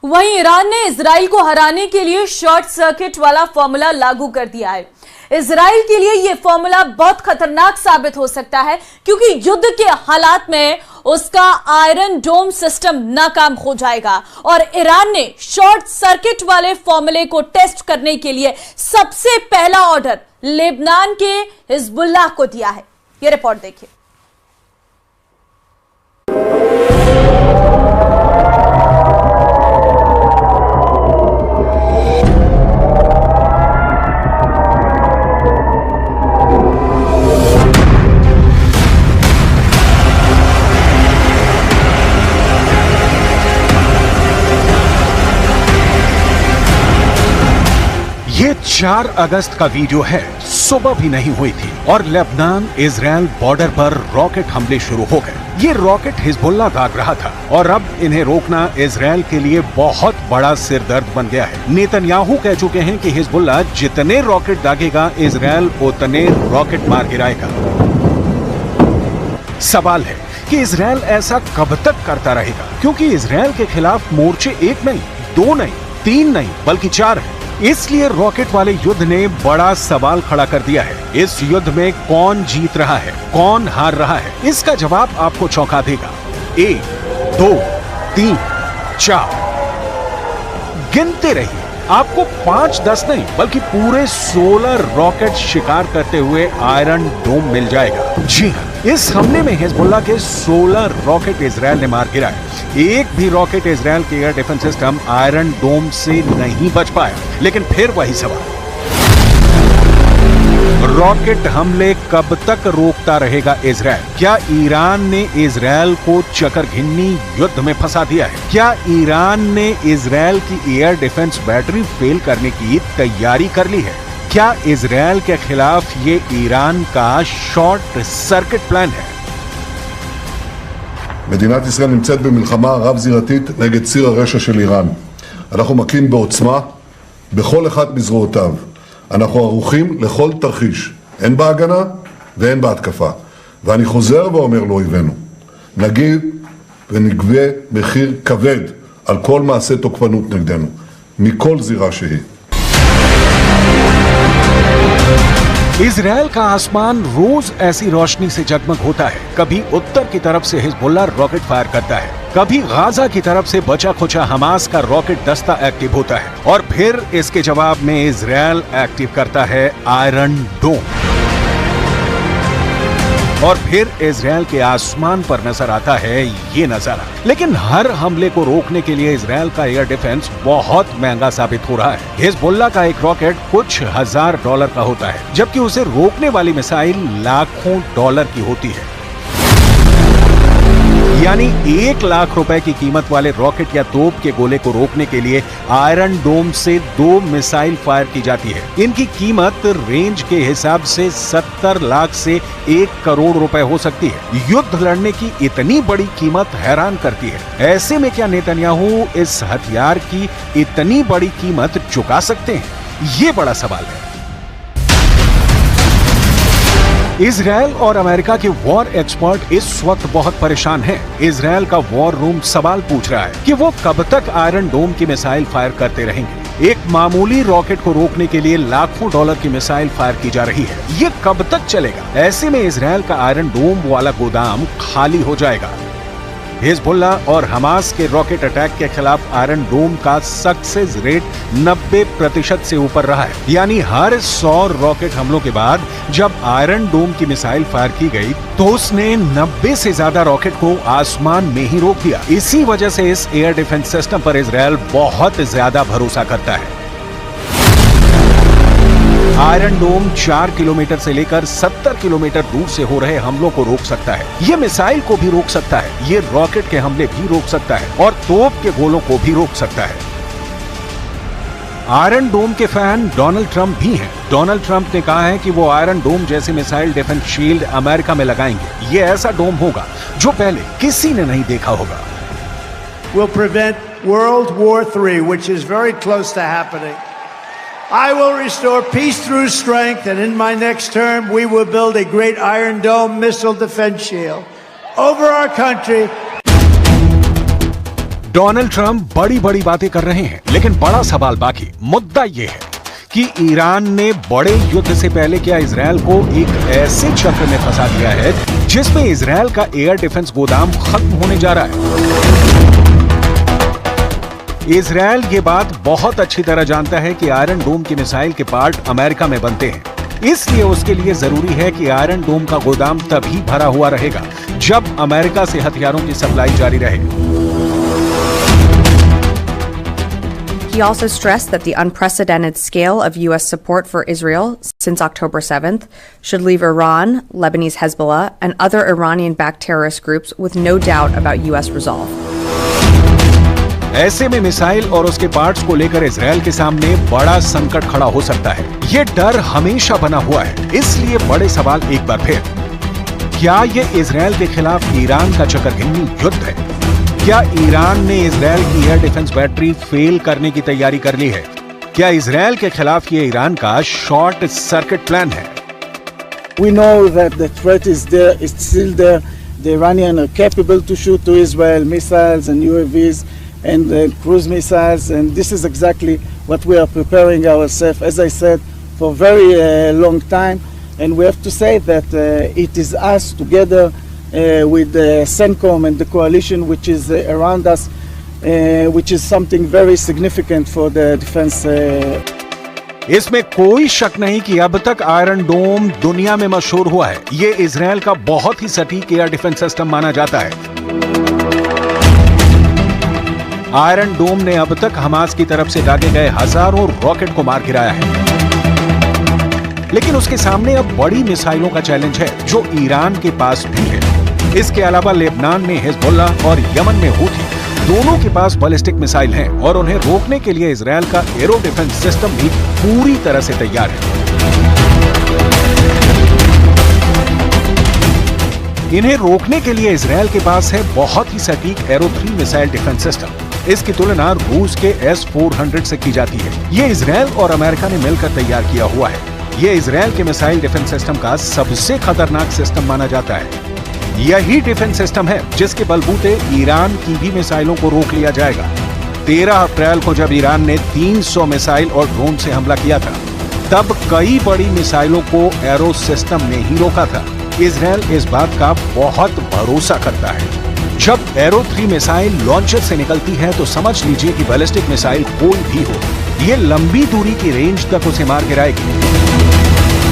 वहीं ईरान ने इजराइल को हराने के लिए शॉर्ट सर्किट वाला फॉर्मूला लागू कर दिया है। इजराइल के लिए यह फॉर्मूला बहुत खतरनाक साबित हो सकता है क्योंकि युद्ध के हालात में उसका आयरन डोम सिस्टम नाकाम हो जाएगा और ईरान ने शॉर्ट सर्किट वाले फॉर्मूले को टेस्ट करने के लिए सबसे पहला ऑर्डर लेबनान के हिजबुल्लाह को दिया है। यह रिपोर्ट देखिए। ये 4 अगस्त का वीडियो है। सुबह भी नहीं हुई थी और लेबनान इजराइल बॉर्डर पर रॉकेट हमले शुरू हो गए। ये रॉकेट हिजबुल्लाह दाग रहा था और अब इन्हें रोकना इजराइल के लिए बहुत बड़ा सिरदर्द बन गया है। नेतन्याहू कह चुके हैं कि हिजबुल्लाह जितने रॉकेट दागेगा इजराइल उतने रॉकेट मार गिराएगा। सवाल है कि इजराइल ऐसा कब तक करता रहेगा, क्योंकि इजराइल के खिलाफ मोर्चे 1 नहीं, 2 नहीं, 3 नहीं बल्कि 4 है। इसलिए रॉकेट वाले युद्ध ने बड़ा सवाल खड़ा कर दिया है। इस युद्ध में कौन जीत रहा है, कौन हार रहा है, इसका जवाब आपको चौंका देगा। 1, 2, 3, 4 गिनते रहिए। आपको 5, 10 नहीं बल्कि पूरे 16 रॉकेट शिकार करते हुए आयरन डोम मिल जाएगा। जी हाँ, इस हमले में हिजबुल्लाह के 16 रॉकेट इजराइल ने मार गिराए। एक भी रॉकेट इजराइल के एयर डिफेंस सिस्टम आयरन डोम से नहीं बच पाया। लेकिन फिर वही सवाल, रॉकेट हमले कब तक रोकता रहेगा इजराइल? क्या ईरान ने इजराइल को चकरघिन्नी युद्ध में फंसा दिया है? क्या ईरान ने इजराइल की एयर डिफेंस बैटरी फेल करने की तैयारी कर ली है? क्या इजराइल के खिलाफ ये ईरान का शॉर्ट सर्किट प्लान है? מדינת ישראל נמצאת במלחמה רב-זירתית נגד ציר הרשע של איראן. אנחנו מכים בעוצמה בכל אחד מזרועותיו. אנחנו ערוכים לכל תרחיש, הן בהגנה והן בהתקפה. ואני חוזר ואומר לאויבינו, נגיד ונגבה מחיר כבד על כל מעשה תוקפנות נגדנו, מכל זירה שהיא. इजराइल का आसमान रोज ऐसी रोशनी से जगमग होता है। कभी उत्तर की तरफ से हिजबुल्लाह रॉकेट फायर करता है, कभी गाजा की तरफ से बचा खुचा हमास का रॉकेट दस्ता एक्टिव होता है और फिर इसके जवाब में इजराइल एक्टिव करता है आयरन डोम। और फिर इजराइल के आसमान पर नजर आता है ये नजारा। लेकिन हर हमले को रोकने के लिए इजराइल का एयर डिफेंस बहुत महंगा साबित हो रहा है। हिजबुल्लाह का एक रॉकेट कुछ $1000 का होता है, जबकि उसे रोकने वाली मिसाइल लाखों डॉलर की होती है। यानी 1 लाख रुपए की कीमत वाले रॉकेट या तोप के गोले को रोकने के लिए आयरन डोम से 2 मिसाइल फायर की जाती है। इनकी कीमत रेंज के हिसाब से 70 लाख से 1 करोड़ रुपए हो सकती है। युद्ध लड़ने की इतनी बड़ी कीमत हैरान करती है। ऐसे में क्या नेतन्याहू इस हथियार की इतनी बड़ी कीमत चुका सकते हैं? ये बड़ा सवाल है। इजराइल और अमेरिका के वॉर एक्सपर्ट इस वक्त बहुत परेशान हैं। इजराइल का वॉर रूम सवाल पूछ रहा है कि वो कब तक आयरन डोम की मिसाइल फायर करते रहेंगे। एक मामूली रॉकेट को रोकने के लिए लाखों डॉलर की मिसाइल फायर की जा रही है। ये कब तक चलेगा? ऐसे में इजराइल का आयरन डोम वाला गोदाम खाली हो जाएगा। हिजबुल्लाह और हमास के रॉकेट अटैक के खिलाफ आयरन डोम का सक्सेस रेट 90% से ऊपर रहा है। यानी हर 100 रॉकेट हमलों के बाद जब आयरन डोम की मिसाइल फायर की गई तो उसने 90 से ज्यादा रॉकेट को आसमान में ही रोक दिया। इसी वजह से इस एयर डिफेंस सिस्टम पर इजराइल बहुत ज्यादा भरोसा करता है। आयरन डोम 4 किलोमीटर से लेकर 70 किलोमीटर दूर से हो रहे हमलों को रोक सकता है। ये मिसाइल को भी रोक सकता है, ये रॉकेट के हमले भी रोक सकता है और तोप के गोलों को भी रोक सकता है। आयरन डोम के फैन डोनाल्ड ट्रंप भी हैं। डोनाल्ड ट्रंप ने कहा है कि वो आयरन डोम जैसे मिसाइल डिफेंस शील्ड अमेरिका में लगाएंगे। ये ऐसा डोम होगा जो पहले किसी ने नहीं देखा होगा। Will prevent World War III, which is very close to happening. I will restore peace through strength, and in my next term, we will build a great Iron Dome missile defense shield over our country. Donald Trump बड़ी बड़ी बातें कर रहे हैं, लेकिन बड़ा सवाल बाकी। मुद्दा यह है कि ईरान ने बड़े युद्ध से पहले क्या इजरायल को एक ऐसे चक्र में फंसा दिया है जिसमें इजरायल का एयर डिफेंस गोदाम खत्म होने जा रहा है। इजरायल ये बात बहुत अच्छी तरह जानता है कि आयरन डोम की मिसाइल के पार्ट अमेरिका में बनते हैं, इसलिए उसके लिए जरूरी है कि आयरन डोम का गोदाम तभी भरा हुआ रहेगा जब अमेरिका से हथियारों की सप्लाई जारी रहे। He also stressed that the unprecedented scale of U.S. support for Israel since October 7th should leave Iran, Lebanese Hezbollah, and other Iranian-backed terrorist groups with no doubt about U.S. resolve. ऐसे में missile और उसके parts को लेकर Israel के सामने बड़ा संकट खड़ा हो सकता है। ये डर हमेशा बना हुआ है, इसलिए बड़े सवाल एक बार फिर, क्या ये इजरायल के खिलाफ ईरान का चक्करघिन्नी युद्ध है? क्या ईरान ने इजरायल की एयर डिफेंस बैटरी फेल करने की तैयारी कर ली है? क्या इजरायल के खिलाफ ये ईरान का शॉर्ट सर्किट प्लान है? We know that the threat is there, it's still there. The Iranians are capable to shoot to Israel missiles and UAVs and cruise missiles, and this is exactly what we are preparing ourselves, as I said, for a very long time. And we have to say that it is us together with CENTCOM and the coalition which is around us, which is something very significant for the defense. इसमें कोई शक नहीं कि अब तक iron डोम दुनिया में मशहूर हुआ है। ये इजरायल का बहुत ही सटीक एयर डिफेंस सिस्टम माना जाता है। आयरन डोम ने अब तक हमास की तरफ से दागे गए हजारों रॉकेट को मार गिराया है, लेकिन उसके सामने अब बड़ी मिसाइलों का चैलेंज है जो ईरान के पास भी है। इसके अलावा लेबनान में हिजबुल्ला और यमन में हूथी, दोनों के पास बैलिस्टिक मिसाइल हैं और उन्हें रोकने के लिए इजरायल का एरो डिफेंस सिस्टम भी पूरी तरह से तैयार है। इन्हें रोकने के लिए इजरायल के पास है बहुत ही सटीक एरो 3 मिसाइल डिफेंस सिस्टम। इसकी तुलना रूस के S-400 से की जाती है। ये इजरायल और अमेरिका ने मिलकर तैयार किया हुआ है। ये इजरायल के मिसाइल डिफेंस सिस्टम का सबसे खतरनाक सिस्टम माना जाता है। यही डिफेंस सिस्टम है जिसके बलबूते ईरान की भी मिसाइलों को रोक लिया जाएगा। 13 अप्रैल को जब ईरान ने 300 मिसाइल और ड्रोन से हमला किया था, तब कई बड़ी मिसाइलों को एरो सिस्टम ने ही रोका था। इजरायल इस बात का बहुत भरोसा करता है। जब एरो 3 मिसाइल लॉन्चर से निकलती है तो समझ लीजिए कि बैलिस्टिक मिसाइल कोई भी हो, ये लंबी दूरी की रेंज तक उसे मार गिराएगी।